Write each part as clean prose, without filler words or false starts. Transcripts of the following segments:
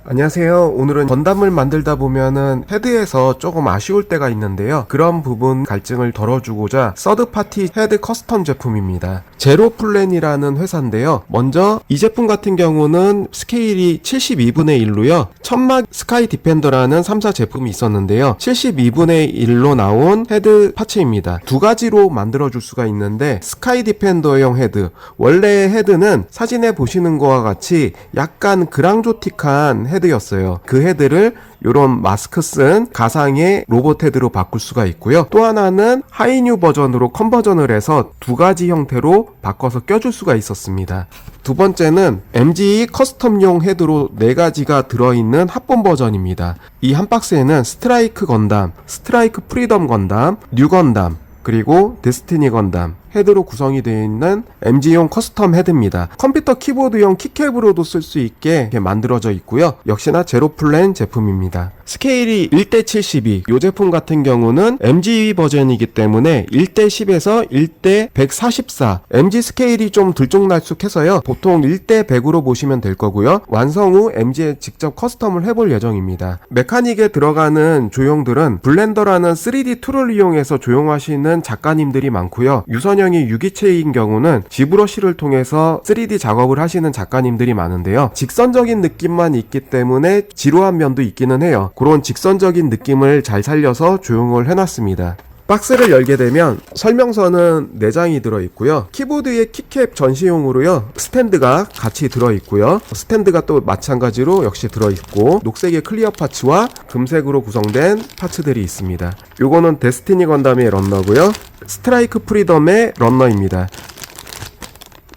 안녕하세요. 오늘은 건담을 만들다 보면은 헤드에서 조금 아쉬울 때가 있는데요. 그런 부분 갈증을 덜어주고자 서드파티 헤드 커스텀 제품입니다. 제로플랜이라는 회사인데요. 먼저 이 제품 같은 경우는 스케일이 72분의 1로요. 천막 스카이 디펜더라는 3사 제품이 있었는데요. 72분의 1로 나온 헤드 파츠입니다. 두 가지로 만들어줄 수가 있는데 스카이 디펜더용 헤드, 원래 헤드는 사진에 보시는 것과 같이 약간 그랑조틱한 헤드였어요. 그 헤드를 이런 마스크 쓴 가상의 로봇 헤드로 바꿀 수가 있고요. 또 하나는 하이뉴 버전으로 컨버전을 해서 두 가지 형태로 바꿔서 껴줄 수가 있었습니다. 두 번째는 MG 커스텀용 헤드로 네 가지가 들어있는 합본 버전입니다. 이 한 박스에는 스트라이크 건담, 스트라이크 프리덤 건담, 뉴 건담, 그리고 데스티니 건담 헤드로 구성이 되어 있는 MG용 커스텀 헤드입니다. 컴퓨터 키보드용 키캡으로도 쓸 수 있게 이렇게 만들어져 있고요. 역시나 제로플랜 제품입니다. 스케일이 1대72, 이 제품 같은 경우는 MG 버전이기 때문에 1대10에서 1대144, MG 스케일이 좀 들쭉날쭉해서요. 보통 1대100으로 보시면 될 거고요. 완성 후 MG에 직접 커스텀을 해볼 예정입니다. 메카닉에 들어가는 조형들은 블렌더라는 3D 툴을 이용해서 조형하시는 작가님들이 많고요. 유선형이 유기체인 경우는 지브러쉬를 통해서 3D 작업을 하시는 작가님들이 많은데요. 직선적인 느낌만 있기 때문에 지루한 면도 있기는 해요. 그런 직선적인 느낌을 잘 살려서 조형을 해놨습니다. 박스를 열게 되면 설명서는 4장이 들어있고요. 키보드에 키캡 전시용으로요. 스탠드가 같이 들어있고요. 스탠드가 또 마찬가지로 역시 들어있고 녹색의 클리어 파츠와 금색으로 구성된 파츠들이 있습니다. 요거는 데스티니 건담의 런너고요. 스트라이크 프리덤의 런너입니다.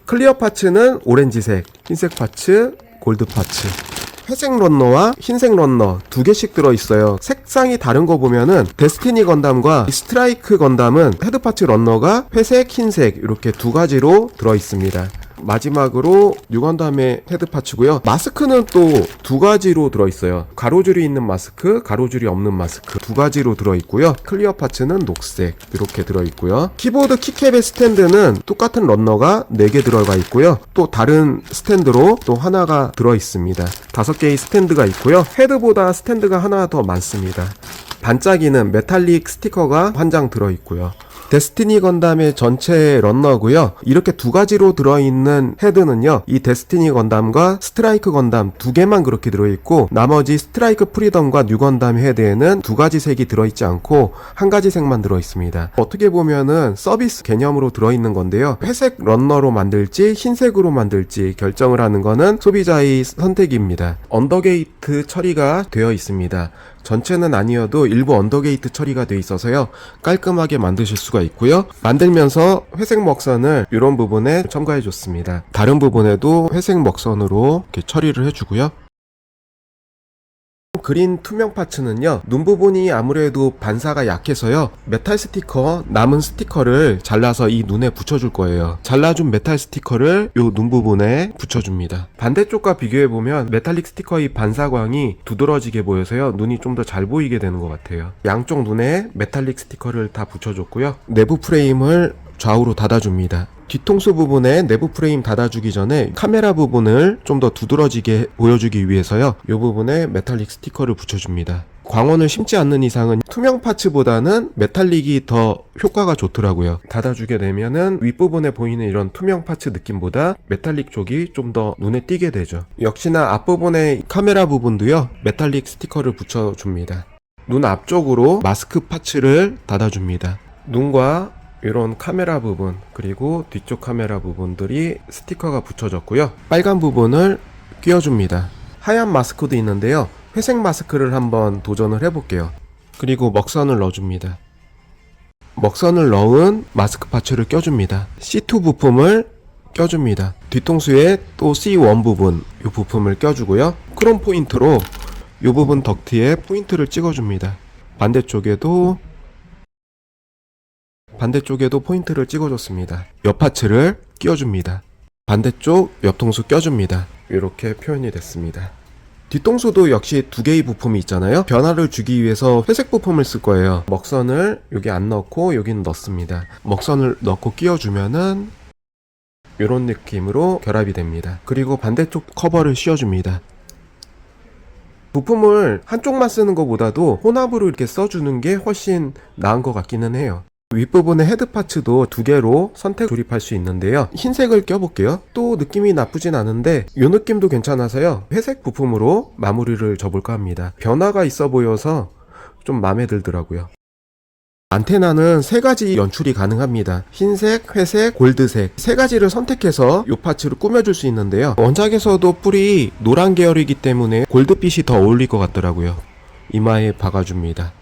클리어 파츠는 오렌지색, 흰색 파츠, 골드 파츠. 회색 런너와 흰색 런너 두 개씩 들어있어요. 색상이 다른 거 보면은 데스티니 건담과 스트라이크 건담은 헤드파츠 런너가 회색, 흰색 이렇게 두 가지로 들어있습니다. 마지막으로 뉴건담의 헤드파츠고요. 마스크는 또 두 가지로 들어있어요. 가로줄이 있는 마스크, 가로줄이 없는 마스크 두 가지로 들어있고요. 클리어 파츠는 녹색 이렇게 들어있고요. 키보드 키캡의 스탠드는 똑같은 런너가 4개 들어가 있고요. 또 다른 스탠드로 또 하나가 들어있습니다. 5개의 스탠드가 있고요. 헤드보다 스탠드가 하나 더 많습니다. 반짝이는 메탈릭 스티커가 한 장 들어있고요. 데스티니 건담의 전체 런너고요. 이렇게 두 가지로 들어있는 헤드는요. 이 데스티니 건담과 스트라이크 건담 두 개만 그렇게 들어있고 나머지 스트라이크 프리덤과 뉴 건담 헤드에는 두 가지 색이 들어있지 않고 한 가지 색만 들어있습니다. 어떻게 보면은 서비스 개념으로 들어있는 건데요. 회색 런너로 만들지 흰색으로 만들지 결정을 하는 거는 소비자의 선택입니다. 언더게이트 처리가 되어 있습니다. 전체는 아니어도 일부 언더게이트 처리가 되어 있어서요. 깔끔하게 만드실 수가 있고요. 만들면서 회색 먹선을 이런 부분에 첨가해 줬습니다. 다른 부분에도 회색 먹선으로 이렇게 처리를 해주고요. 그린 투명 파츠는요. 눈 부분이 아무래도 반사가 약해서요. 메탈 스티커, 남은 스티커를 잘라서 이 눈에 붙여줄 거예요. 잘라준 메탈 스티커를 요 눈 부분에 붙여줍니다. 반대쪽과 비교해보면 메탈릭 스티커의 반사광이 두드러지게 보여서요. 눈이 좀 더 잘 보이게 되는 것 같아요. 양쪽 눈에 메탈릭 스티커를 다 붙여줬고요. 내부 프레임을 좌우로 닫아줍니다. 뒤통수 부분에 내부 프레임 닫아주기 전에 카메라 부분을 좀 더 두드러지게 보여주기 위해서요. 이 부분에 메탈릭 스티커를 붙여줍니다. 광원을 심지 않는 이상은 투명 파츠보다는 메탈릭이 더 효과가 좋더라고요. 닫아주게 되면은 윗부분에 보이는 이런 투명 파츠 느낌보다 메탈릭 쪽이 좀 더 눈에 띄게 되죠. 역시나 앞부분의 카메라 부분도요. 메탈릭 스티커를 붙여줍니다. 눈 앞쪽으로 마스크 파츠를 닫아줍니다. 눈과 이런 카메라 부분 그리고 뒤쪽 카메라 부분들이 스티커가 붙여졌고요. 빨간 부분을 끼워줍니다. 하얀 마스크도 있는데요. 회색 마스크를 한번 도전을 해볼게요. 그리고 먹선을 넣어줍니다. 먹선을 넣은 마스크 파츠를 껴줍니다. C2 부품을 껴줍니다. 뒤통수에 또 C1 부분 이 부품을 껴주고요. 크롬 포인트로 이 부분 덕트에 포인트를 찍어줍니다. 반대쪽에도 포인트를 찍어줬습니다. 옆 파츠를 끼워줍니다. 반대쪽 옆통수 껴줍니다. 이렇게 표현이 됐습니다. 뒤통수도 역시 두 개의 부품이 있잖아요. 변화를 주기 위해서 회색 부품을 쓸 거예요. 먹선을 여기 안 넣고 여기는 넣습니다. 먹선을 넣고 끼워주면은 이런 느낌으로 결합이 됩니다. 그리고 반대쪽 커버를 씌워줍니다. 부품을 한쪽만 쓰는 것보다도 혼합으로 이렇게 써주는 게 훨씬 나은 것 같기는 해요. 윗부분의 헤드 파츠도 두 개로 선택 조립할 수 있는데요. 흰색을 껴볼게요. 또 느낌이 나쁘진 않은데 이 느낌도 괜찮아서요. 회색 부품으로 마무리를 줘볼까 합니다. 변화가 있어 보여서 좀 마음에 들더라고요. 안테나는 세 가지 연출이 가능합니다. 흰색, 회색, 골드색 세 가지를 선택해서 이 파츠를 꾸며줄 수 있는데요. 원작에서도 뿔이 노란 계열이기 때문에 골드빛이 더 어울릴 것 같더라고요. 이마에 박아줍니다.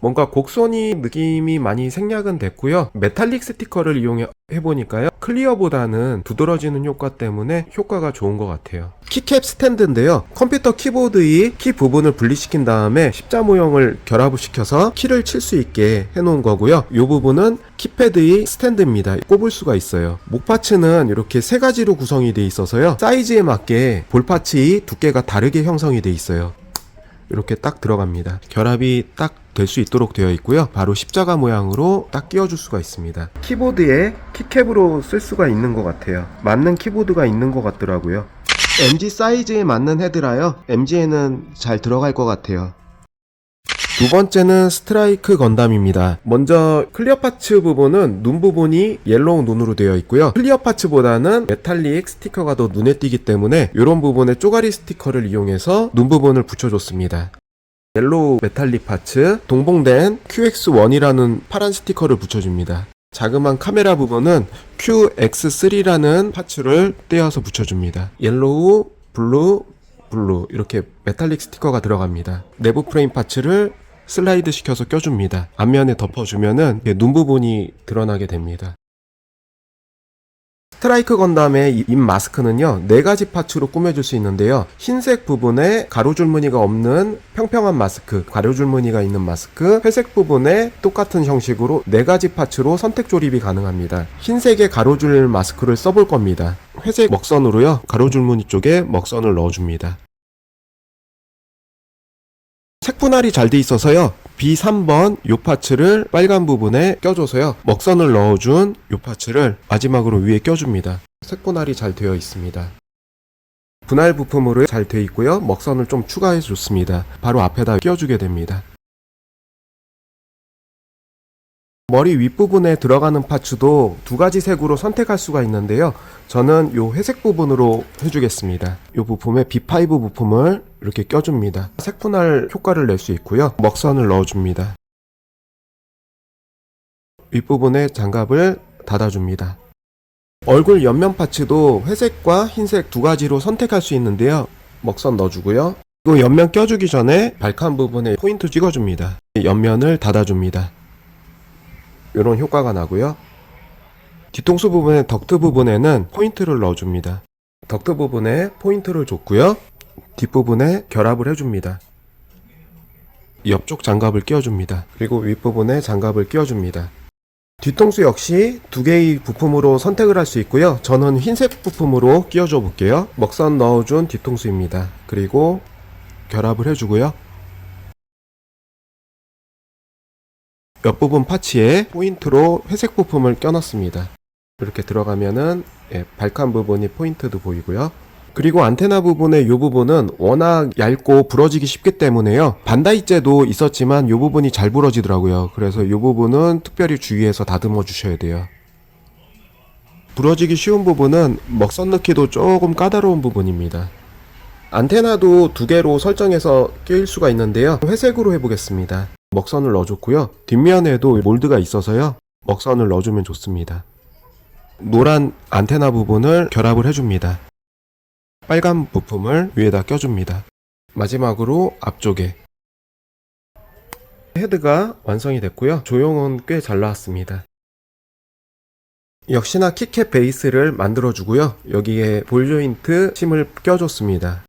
뭔가 곡선이 느낌이 많이 생략은 됐고요. 메탈릭 스티커를 이용해 보니까요. 클리어보다는 두드러지는 효과 때문에 효과가 좋은 것 같아요. 키캡 스탠드인데요. 컴퓨터 키보드의 키 부분을 분리시킨 다음에 십자 모형을 결합을 시켜서 키를 칠 수 있게 해놓은 거고요. 이 부분은 키패드의 스탠드입니다. 꼽을 수가 있어요. 목 파츠는 이렇게 세 가지로 구성이 되어 있어서요. 사이즈에 맞게 볼 파츠의 두께가 다르게 형성이 되어 있어요. 이렇게 딱 들어갑니다. 결합이 딱 될 수 있도록 되어 있고요. 바로 십자가 모양으로 딱 끼워줄 수가 있습니다. 키보드에 키캡으로 쓸 수가 있는 것 같아요. 맞는 키보드가 있는 것 같더라고요. MG 사이즈에 맞는 헤드라요. MG에는 잘 들어갈 것 같아요. 두 번째는 스트라이크 건담입니다. 먼저 클리어 파츠 부분은 눈 부분이 옐로우 눈으로 되어 있고요. 클리어 파츠보다는 메탈릭 스티커가 더 눈에 띄기 때문에 이런 부분에 쪼가리 스티커를 이용해서 눈 부분을 붙여줬습니다. 옐로우 메탈릭 파츠, 동봉된 QX1이라는 파란 스티커를 붙여줍니다. 자그마한 카메라 부분은 QX3라는 파츠를 떼어서 붙여줍니다. 옐로우, 블루, 블루 이렇게 메탈릭 스티커가 들어갑니다. 내부 프레임 파츠를 슬라이드 시켜서 껴줍니다. 앞면에 덮어주면은 눈 부분이 드러나게 됩니다. 스트라이크 건담의 입 마스크는요, 4가지 파츠로 꾸며줄 수 있는데요. 흰색 부분에 가로줄무늬가 없는 평평한 마스크, 가로줄무늬가 있는 마스크, 회색 부분에 똑같은 형식으로 4가지 파츠로 선택 조립이 가능합니다. 흰색의 가로줄 마스크를 써볼 겁니다. 회색 먹선으로요, 가로줄무늬 쪽에 먹선을 넣어줍니다. 색분할이 잘 돼 있어서요, B3번 요 파츠를 빨간 부분에 껴줘서요, 먹선을 넣어준 요 파츠를 마지막으로 위에 껴줍니다. 색분할이 잘 되어 있습니다. 분할 부품으로 잘 되어 있고요, 먹선을 좀 추가해 줬습니다. 바로 앞에다 끼워주게 됩니다. 머리 윗부분에 들어가는 파츠도 2가지 색으로 선택할 수가 있는데요. 저는 요 회색 부분으로 해주겠습니다. 요 부품에 B5 부품을 이렇게 껴줍니다. 색분할 효과를 낼 수 있고요. 먹선을 넣어줍니다. 윗부분에 장갑을 닫아줍니다. 얼굴 옆면 파츠도 회색과 흰색 2가지로 선택할 수 있는데요. 먹선 넣어주고요. 그리고 옆면 껴주기 전에 발칸 부분에 포인트 찍어줍니다. 옆면을 닫아줍니다. 이런 효과가 나고요. 뒤통수 부분의 덕트 부분에는 포인트를 넣어줍니다. 덕트 부분에 포인트를 줬고요. 뒷부분에 결합을 해줍니다. 옆쪽 장갑을 끼워줍니다. 그리고 윗부분에 장갑을 끼워줍니다. 뒤통수 역시 2개의 부품으로 선택을 할 수 있고요. 저는 흰색 부품으로 끼워줘 볼게요. 먹선 넣어준 뒤통수입니다. 그리고 결합을 해주고요. 옆부분 파츠에 포인트로 회색 부품을 껴놨습니다. 이렇게 들어가면은 발칸 부분이 포인트도 보이고요. 그리고 안테나 부분의 이 부분은 워낙 얇고 부러지기 쉽기 때문에요. 반다이째도 있었지만 이 부분이 잘 부러지더라고요. 그래서 이 부분은 특별히 주의해서 다듬어 주셔야 돼요. 부러지기 쉬운 부분은 먹선 넣기도 조금 까다로운 부분입니다. 안테나도 2개로 설정해서 끼일 수가 있는데요. 회색으로 해보겠습니다. 먹선을 넣어줬고요. 뒷면에도 몰드가 있어서요, 먹선을 넣어주면 좋습니다. 노란 안테나 부분을 결합을 해줍니다. 빨간 부품을 위에다 껴줍니다. 마지막으로 앞쪽에 헤드가 완성이 됐고요. 조형은 꽤 잘 나왔습니다. 역시나 키캡 베이스를 만들어주고요. 여기에 볼 조인트 심을 껴줬습니다.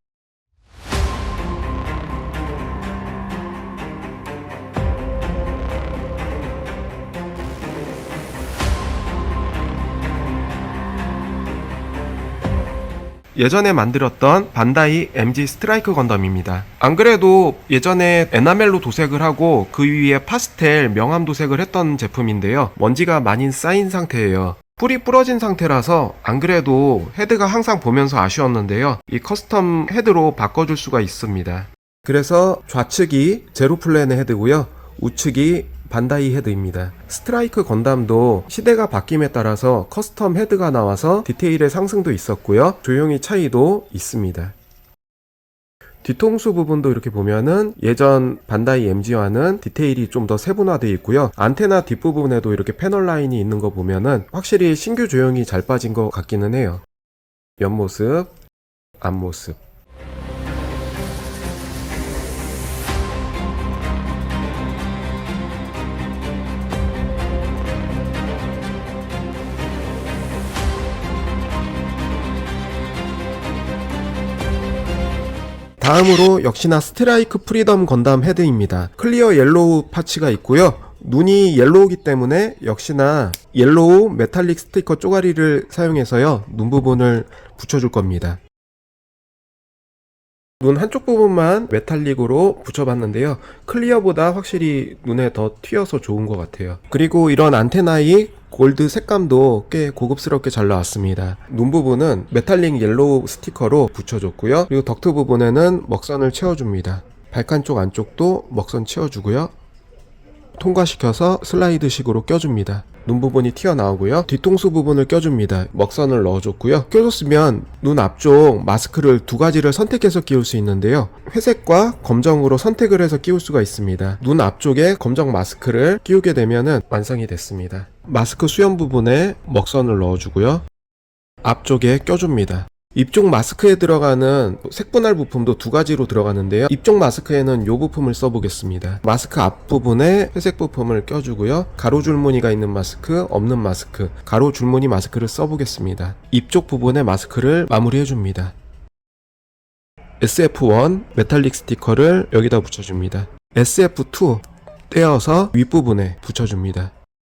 예전에 만들었던 반다이 MG 스트라이크 건담입니다. 안 그래도 예전에 에나멜로 도색을 하고 그 위에 파스텔 명암 도색을 했던 제품인데요. 먼지가 많이 쌓인 상태예요. 풀이 부러진 상태라서 안 그래도 헤드가 항상 보면서 아쉬웠는데요. 이 커스텀 헤드로 바꿔줄 수가 있습니다. 그래서 좌측이 제로플랜의 헤드고요. 우측이 반다이 헤드입니다. 스트라이크 건담도 시대가 바뀜에 따라서 커스텀 헤드가 나와서 디테일의 상승도 있었고요. 조용히 차이도 있습니다. 뒤통수 부분도 이렇게 보면은 예전 반다이 MG와는 디테일이 좀 더 세분화되어 있고요. 안테나 뒷부분에도 이렇게 패널 라인이 있는 거 보면은 확실히 신규 조형이 잘 빠진 것 같기는 해요. 옆모습, 앞모습. 다음으로 역시나 스트라이크 프리덤 건담 헤드입니다. 클리어 옐로우 파츠가 있고요. 눈이 옐로우기 때문에 역시나 옐로우 메탈릭 스티커 쪼가리를 사용해서요. 눈 부분을 붙여줄 겁니다. 눈 한쪽 부분만 메탈릭으로 붙여봤는데요. 클리어보다 확실히 눈에 더 튀어서 좋은 것 같아요. 그리고 이런 안테나의 골드 색감도 꽤 고급스럽게 잘 나왔습니다. 눈 부분은 메탈릭 옐로우 스티커로 붙여줬고요. 그리고 덕트 부분에는 먹선을 채워줍니다. 발칸 쪽 안쪽도 먹선 채워주고요. 통과시켜서 슬라이드식으로 껴줍니다. 눈 부분이 튀어나오고요. 뒤통수 부분을 껴줍니다. 먹선을 넣어줬고요. 껴줬으면 눈 앞쪽 마스크를 두 가지를 선택해서 끼울 수 있는데요. 회색과 검정으로 선택을 해서 끼울 수가 있습니다. 눈 앞쪽에 검정 마스크를 끼우게 되면은 완성이 됐습니다. 마스크 수염 부분에 먹선을 넣어주고요. 앞쪽에 껴줍니다. 입쪽 마스크에 들어가는 색분할 부품도 두 가지로 들어가는데요. 입쪽 마스크에는 이 부품을 써보겠습니다. 마스크 앞부분에 회색 부품을 껴주고요. 가로 줄무늬가 있는 마스크, 없는 마스크, 가로 줄무늬 마스크를 써보겠습니다. 입쪽 부분에 마스크를 마무리해줍니다. SF1 메탈릭 스티커를 여기다 붙여줍니다. SF2 떼어서 윗부분에 붙여줍니다.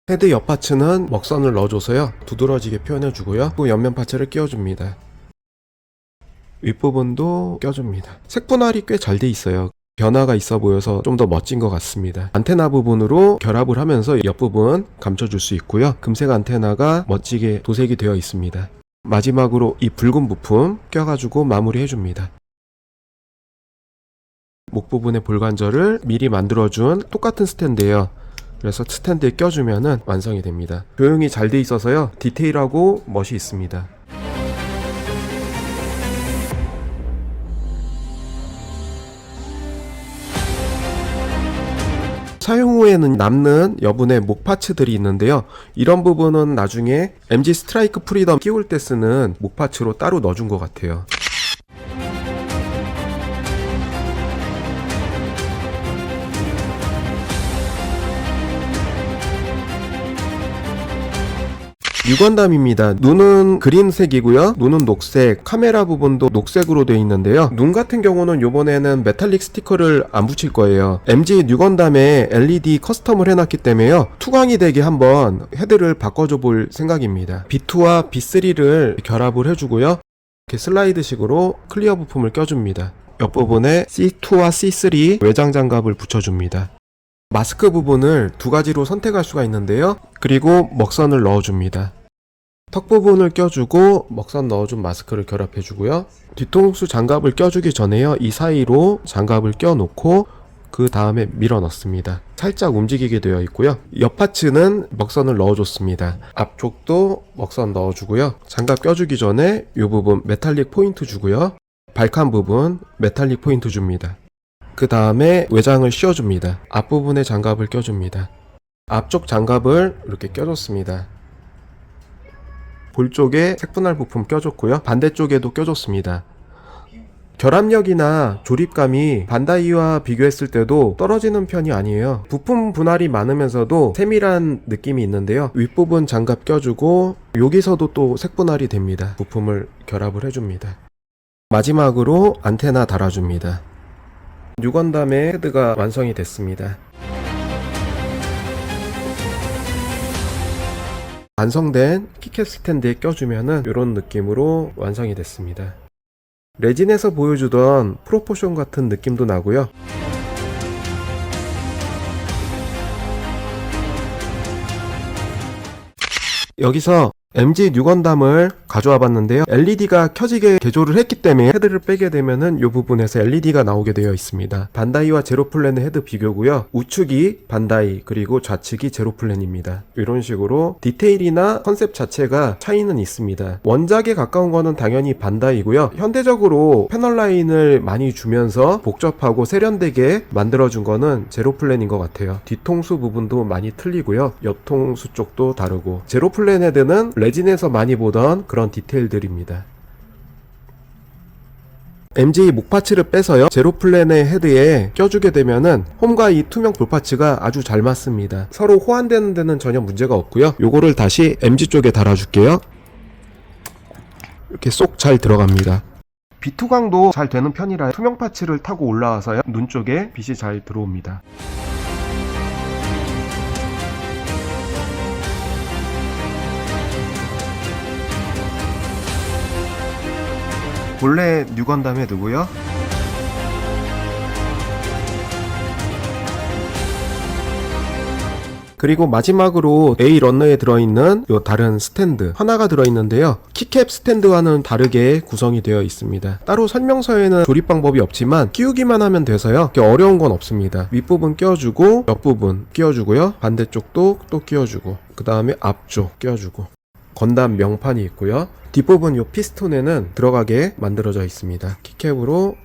헤드 옆 파츠는 먹선을 넣어줘서요. 두드러지게 표현해주고요. 또 옆면 파츠를 끼워줍니다. 윗부분도 껴줍니다. 색분할이 꽤 잘 돼 있어요. 변화가 있어 보여서 좀 더 멋진 것 같습니다. 안테나 부분으로 결합을 하면서 옆부분 감춰줄 수 있고요. 금색 안테나가 멋지게 도색이 되어 있습니다. 마지막으로 이 붉은 부품 껴가지고 마무리해줍니다. 목 부분의 볼관절을 미리 만들어준 똑같은 스탠드예요. 그래서 스탠드에 껴주면은 완성이 됩니다. 조형이 잘 돼 있어서요. 디테일하고 멋이 있습니다. 사용 후에는 남는 여분의 목 파츠들이 있는데요. 이런 부분은 나중에 MG 스트라이크 프리덤 끼울 때 쓰는 목 파츠로 따로 넣어준 것 같아요. 뉴건담입니다. 눈은 그린색이고요. 눈은 녹색, 카메라 부분도 녹색으로 되어 있는데요. 눈 같은 경우는 요번에는 메탈릭 스티커를 안 붙일 거예요. MG 뉴건담에 LED 커스텀을 해놨기 때문에요. 투광이 되게 한번 헤드를 바꿔줘 볼 생각입니다. B2와 B3를 결합을 해주고요. 이렇게 슬라이드식으로 클리어 부품을 껴줍니다. 옆부분에 C2와 C3 외장 장갑을 붙여줍니다. 마스크 부분을 두 가지로 선택할 수가 있는데요. 그리고 먹선을 넣어줍니다. 턱 부분을 껴주고 먹선 넣어준 마스크를 결합해주고요. 뒤통수 장갑을 껴주기 전에요. 이 사이로 장갑을 껴놓고 그 다음에 밀어 넣습니다. 살짝 움직이게 되어 있고요. 옆 파츠는 먹선을 넣어줬습니다. 앞쪽도 먹선 넣어주고요. 장갑 껴주기 전에 이 부분 메탈릭 포인트 주고요. 발칸 부분 메탈릭 포인트 줍니다. 그 다음에 외장을 씌워줍니다. 앞부분에 장갑을 껴줍니다. 앞쪽 장갑을 이렇게 껴줬습니다. 볼 쪽에 색분할 부품 껴줬고요. 반대쪽에도 껴줬습니다. 결합력이나 조립감이 반다이와 비교했을 때도 떨어지는 편이 아니에요. 부품 분할이 많으면서도 세밀한 느낌이 있는데요. 윗부분 장갑 껴주고 여기서도 또 색분할이 됩니다. 부품을 결합을 해줍니다. 마지막으로 안테나 달아줍니다. 뉴건담의 헤드가 완성이 됐습니다. 완성된 키캣 스탠드에 껴주면은 이런 느낌으로 완성이 됐습니다. 레진에서 보여주던 프로포션 같은 느낌도 나고요. 여기서 MG 뉴건담을 가져와 봤는데요. LED가 켜지게 개조를 했기 때문에 헤드를 빼게 되면은 이 부분에서 LED가 나오게 되어 있습니다. 반다이와 제로플랜의 헤드 비교고요. 우측이 반다이 그리고 좌측이 제로플랜입니다. 이런 식으로 디테일이나 컨셉 자체가 차이는 있습니다. 원작에 가까운 거는 당연히 반다이고요. 현대적으로 패널 라인을 많이 주면서 복잡하고 세련되게 만들어준 거는 제로플랜인 것 같아요. 뒤통수 부분도 많이 틀리고요. 옆통수 쪽도 다르고 제로플랜 헤드는 레진에서 많이 보던 그런 디테일들입니다. MG 목파츠를 빼서요 제로플랜의 헤드에 껴주게 되면은 홈과 이 투명 볼파츠가 아주 잘 맞습니다. 서로 호환되는 데는 전혀 문제가 없고요. 요거를 다시 MG 쪽에 달아줄게요. 이렇게 쏙 잘 들어갑니다. 빛투광도 잘 되는 편이라 투명 파츠를 타고 올라와서요 눈 쪽에 빛이 잘 들어옵니다. 본래 뉴건담 헤드고요. 그리고 마지막으로 A 런너에 들어있는 요 다른 스탠드 하나가 들어있는데요. 키캡 스탠드와는 다르게 구성이 되어 있습니다. 따로 설명서에는 조립 방법이 없지만 끼우기만 하면 돼서요. 어려운 건 없습니다. 윗부분 끼워주고 옆부분 끼워주고요. 반대쪽도 또 끼워주고 그 다음에 앞쪽 끼워주고 건담 명판이 있고요. 뒷부분 요 피스톤에는 들어가게 만들어져 있습니다. 키캡으로.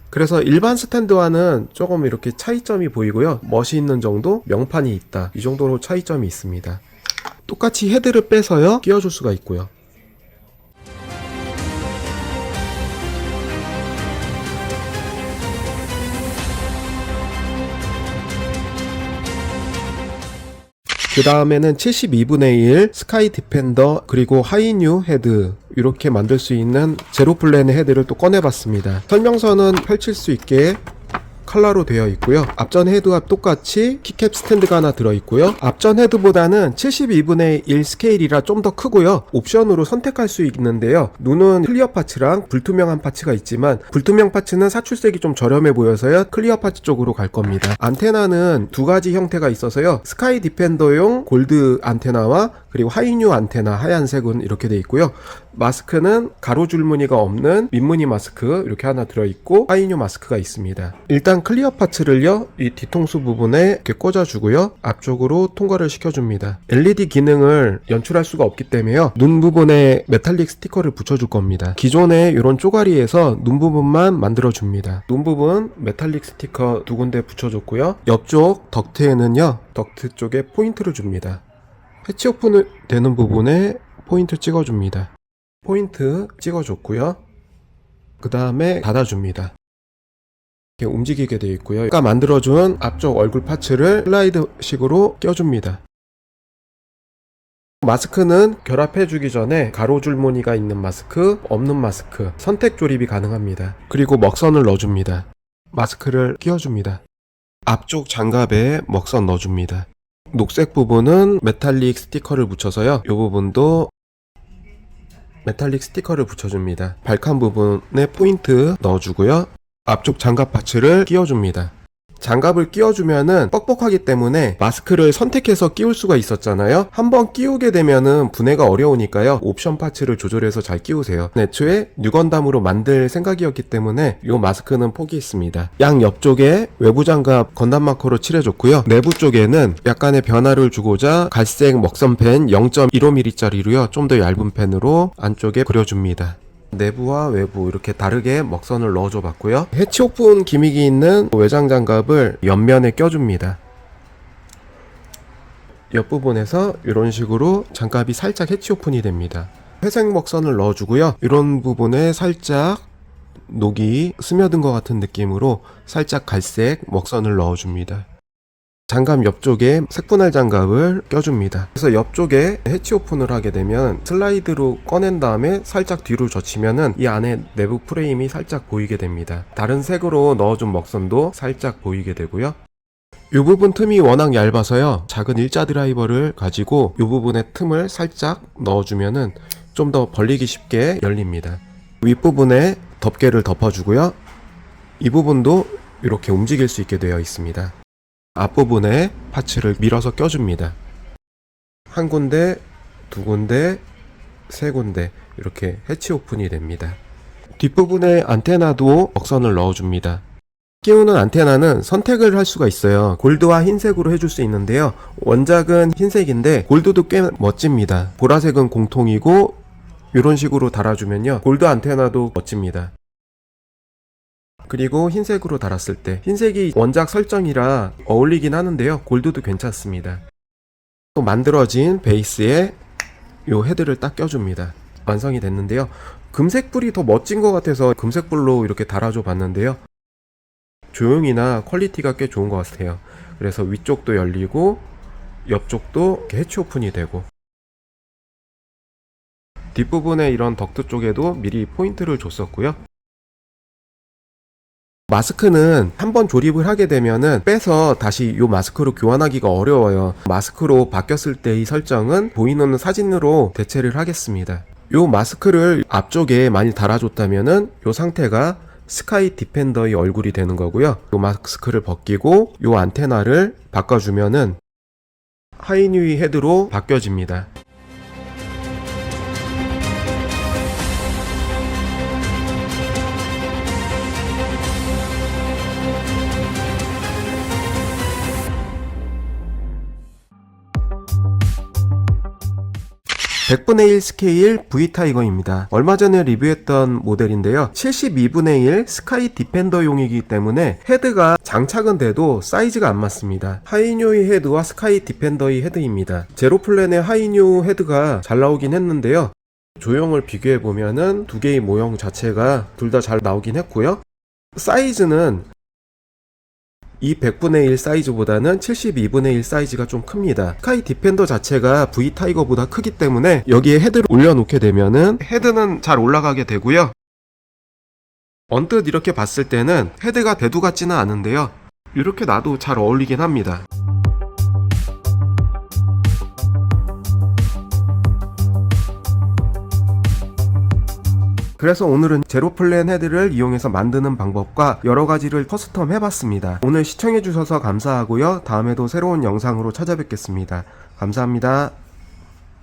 그래서 일반 스탠드와는 조금 이렇게 차이점이 보이고요. 멋이 있는 정도, 명판이 있다. 이 정도로 차이점이 있습니다. 똑같이 헤드를 빼서요 끼워줄 수가 있고요. 그 다음에는 72분의 1 스카이 디펜더 그리고 하이뉴 헤드 이렇게 만들 수 있는 제로플랜의 헤드를 또 꺼내봤습니다. 설명서는 펼칠 수 있게 컬러로 되어 있고요. 앞전 헤드와 똑같이 키캡 스탠드가 하나 들어있고요. 앞전 헤드보다는 72분의 1 스케일이라 좀 더 크고요. 옵션으로 선택할 수 있는데요. 눈은 클리어 파츠랑 불투명한 파츠가 있지만 불투명 파츠는 사출색이 좀 저렴해 보여서요. 클리어 파츠 쪽으로 갈 겁니다. 안테나는 두 가지 형태가 있어서요. 스카이 디펜더용 골드 안테나와 그리고 하이뉴 안테나 하얀색은 이렇게 되어 있고요. 마스크는 가로줄무늬가 없는 민무늬 마스크 이렇게 하나 들어있고 하이뉴 마스크가 있습니다. 일단 클리어 파츠를요 이 뒤통수 부분에 이렇게 꽂아주고요. 앞쪽으로 통과를 시켜줍니다. LED 기능을 연출할 수가 없기 때문에요. 눈 부분에 메탈릭 스티커를 붙여줄 겁니다. 기존에 이런 쪼가리에서 눈 부분만 만들어줍니다. 눈 부분 메탈릭 스티커 두 군데 붙여줬고요. 옆쪽 덕트에는요 덕트 쪽에 포인트를 줍니다. 패치 오픈 되는 부분에 포인트 찍어줍니다. 포인트 찍어줬고요. 그 다음에 닫아줍니다. 이렇게 움직이게 되어 있고요. 아까 만들어준 앞쪽 얼굴 파츠를 슬라이드식으로 껴줍니다. 마스크는 결합해주기 전에 가로줄무늬가 있는 마스크, 없는 마스크 선택 조립이 가능합니다. 그리고 먹선을 넣어줍니다. 마스크를 끼워줍니다. 앞쪽 장갑에 먹선 넣어줍니다. 녹색 부분은 메탈릭 스티커를 붙여서요. 이 부분도 메탈릭 스티커를 붙여줍니다. 발칸 부분에 포인트 넣어주고요. 앞쪽 장갑 파츠를 끼워줍니다. 장갑을 끼워주면은 뻑뻑하기 때문에 마스크를 선택해서 끼울 수가 있었잖아요. 한번 끼우게 되면은 분해가 어려우니까요. 옵션 파츠를 조절해서 잘 끼우세요. 애초에 뉴건담으로 만들 생각이었기 때문에 이 마스크는 포기했습니다. 양 옆쪽에 외부 장갑 건담 마커로 칠해줬고요. 내부 쪽에는 약간의 변화를 주고자 갈색 먹선펜 0.15mm짜리로요. 좀 더 얇은 펜으로 안쪽에 그려줍니다. 내부와 외부 이렇게 다르게 먹선을 넣어줘 봤고요. 해치 오픈 기믹이 있는 외장 장갑을 옆면에 껴줍니다. 옆부분에서 이런 식으로 장갑이 살짝 해치 오픈이 됩니다. 회색 먹선을 넣어주고요. 이런 부분에 살짝 녹이 스며든 것 같은 느낌으로 살짝 갈색 먹선을 넣어줍니다. 장갑 옆쪽에 색분할 장갑을 껴줍니다. 그래서 옆쪽에 해치 오픈을 하게 되면 슬라이드로 꺼낸 다음에 살짝 뒤로 젖히면은 이 안에 내부 프레임이 살짝 보이게 됩니다. 다른 색으로 넣어준 먹선도 살짝 보이게 되고요. 이 부분 틈이 워낙 얇아서요. 작은 일자 드라이버를 가지고 이 부분에 틈을 살짝 넣어주면은 좀 더 벌리기 쉽게 열립니다. 윗부분에 덮개를 덮어주고요. 이 부분도 이렇게 움직일 수 있게 되어 있습니다. 앞부분에 파츠를 밀어서 껴줍니다. 한 군데 두 군데, 세 군데 이렇게 해치 오픈이 됩니다. 뒷부분에 안테나도 먹선을 넣어줍니다. 끼우는 안테나는 선택을 할 수가 있어요. 골드와 흰색으로 해줄 수 있는데요. 원작은 흰색인데 골드도 꽤 멋집니다. 보라색은 공통이고 이런 식으로 달아주면요, 골드 안테나도 멋집니다. 그리고 흰색으로 달았을 때 흰색이 원작 설정이라 어울리긴 하는데요, 골드도 괜찮습니다. 또 만들어진 베이스에 요 헤드를 딱 껴줍니다. 완성이 됐는데요, 금색불이 더 멋진 것 같아서 금색불로 이렇게 달아줘 봤는데요, 조형이나 퀄리티가 꽤 좋은 것 같아요. 그래서 위쪽도 열리고 옆쪽도 이렇게 해치 오픈이 되고, 뒷부분에 이런 덕트 쪽에도 미리 포인트를 줬었고요. 마스크는 한번 조립을 하게 되면은 빼서 다시 이 마스크로 교환하기가 어려워요. 마스크로 바뀌었을 때의 설정은 보이는 사진으로 대체를 하겠습니다. 이 마스크를 앞쪽에 많이 달아줬다면은 이 상태가 스카이 디펜더의 얼굴이 되는 거고요. 이 마스크를 벗기고 이 안테나를 바꿔주면은 하이뉴이 헤드로 바뀌어집니다. (100분의 1) 스케일 V타이거입니다. 얼마 전에 리뷰했던 모델인데요, 72분의 1 스카이 디펜더용이기 때문에 헤드가 장착은 돼도 사이즈가 안 맞습니다. 하이뉴의 헤드와 스카이 디펜더의 헤드입니다. 제로플랜의 하이뉴 헤드가 잘 나오긴 했는데요, 조형을 비교해보면은 두 개의 모형 자체가 둘 다 잘 나오긴 했고요, 사이즈는 이 100분의 1 사이즈보다는 72분의 1 사이즈가 좀 큽니다. 스카이 디펜더 자체가 V 타이거보다 크기 때문에 여기에 헤드를 올려놓게 되면은 헤드는 잘 올라가게 되고요, 언뜻 이렇게 봤을 때는 헤드가 대두 같지는 않은데요, 이렇게 놔도 잘 어울리긴 합니다. 그래서 오늘은 제로플랜 헤드를 이용해서 만드는 방법과 여러가지를 커스텀 해봤습니다. 오늘 시청해주셔서 감사하고요, 다음에도 새로운 영상으로 찾아뵙겠습니다. 감사합니다.